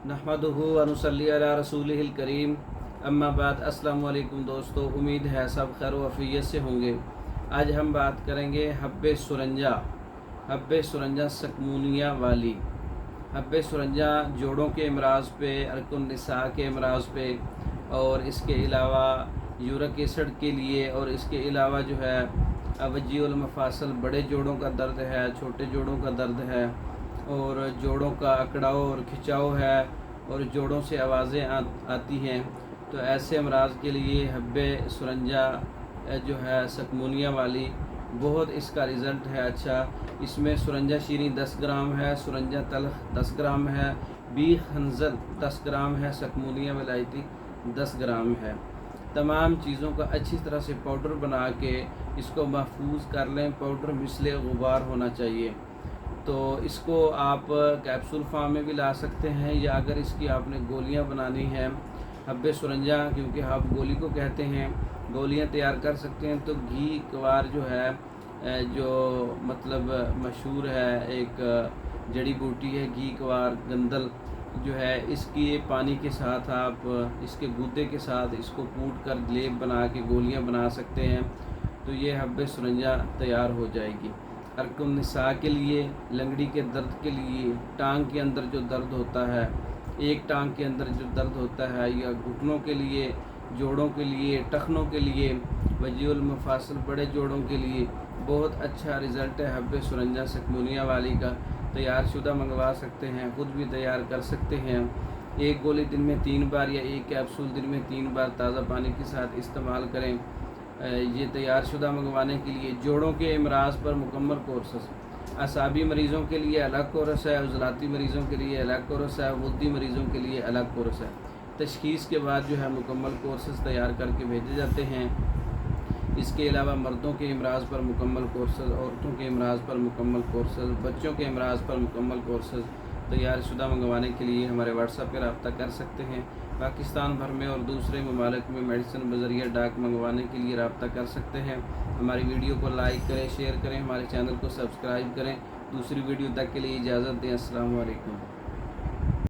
नहमदुहु व नुसल्ली अला रसूलिहिल करीम। अम्मा बाद। अस्सलामु अलैकुम दोस्तों, उम्मीद है सब खैर व आफियत से होंगे। आज हम बात करेंगे हब्बे सुरंजा सकमूनिया वाली। हब्बे सुरंजा जोड़ों के अमराज पे, अर्कुन निसा के अमराज पे, और इसके अलावा यूरिक एसिड के लिए, और इसके अलावा जो है अवज्जिउल मफासल, बड़े जोड़ों का दर्द है, छोटे जोड़ों का दर्द है, और जोड़ों का अकड़ाव और खिंचाव है, और जोड़ों से आवाज़ें आती हैं। तो ऐसे अमराज के लिए हब्बे सुरंजा जो है सकमूनिया वाली, बहुत इसका रिज़ल्ट है अच्छा। इसमें सुरंजा शीरी 10 ग्राम है, सुरंजा तलख 10 ग्राम है, बीख हंजल 10 ग्राम है, सकमूनिया विलायती 10 ग्राम है। तमाम चीज़ों का अच्छी तरह से पाउडर बना के इसको महफूज कर लें। पाउडर मिसले गुबार होना चाहिए। तो इसको आप कैप्सूल फार्म में भी ला सकते हैं, या अगर इसकी आपने गोलियां बनानी हैं, हब्बे सुरंजा क्योंकि आप गोली को कहते हैं, गोलियां तैयार कर सकते हैं। तो घी कवार जो है, जो मतलब मशहूर है, एक जड़ी बूटी है घी कवार गंदल जो है, इसकी पानी के साथ आप इसके गूदे के साथ इसको कूट कर लेप बना के गोलियां बना सकते हैं। तो ये हब्बे सुरंजा तैयार हो जाएगी। अर्कुन निसा के लिए, लंगड़ी के दर्द के लिए, टांग के अंदर जो दर्द होता है, एक टांग के अंदर जो दर्द होता है, या घुटनों के लिए, जोड़ों के लिए, टखनों के लिए, वजीउल मफासल बड़े जोड़ों के लिए बहुत अच्छा रिज़ल्ट है हब्बे सुरंजा सकमूनिया वाली का। तैयार शुदा मंगवा सकते हैं, ख़ुद भी तैयार कर सकते हैं। एक गोली दिन में 3 बार या एक कैप्सूल दिन में 3 बार ताज़ा पानी के साथ इस्तेमाल करें। ये तैयार शुदा मंगवाने के लिए जोड़ों के अमराज पर मुकम्मल कोर्सेस, असाबी मरीज़ों के लिए अलग कोर्स है, उज़लाती मरीज़ों के लिए अलग कोर्स है, वुद्दी मरीज़ों के लिए अलग कोर्स है। तशख़ीस के बाद जो है मुकम्मल कोर्सेस तैयार करके भेजे जाते हैं। इसके अलावा मर्दों के अमराज पर मुकम्मल कोर्सेस, औरतों के अमराज पर मुकम्मल कोर्सेस, बच्चों के अमराज पर मुकम्मल कोर्सेस तैयार शुदा मंगवाने के लिए हमारे व्हाट्सएप पर रब्ता कर सकते हैं। पाकिस्तान भर में और दूसरे ममालिक में मेडिसिन बज़रिया डाक मंगवाने के लिए रब्ता कर सकते हैं। हमारी वीडियो को लाइक करें, शेयर करें, हमारे चैनल को सब्सक्राइब करें। दूसरी वीडियो तक के लिए इजाज़त दें। अस्सलामु अलैकुम।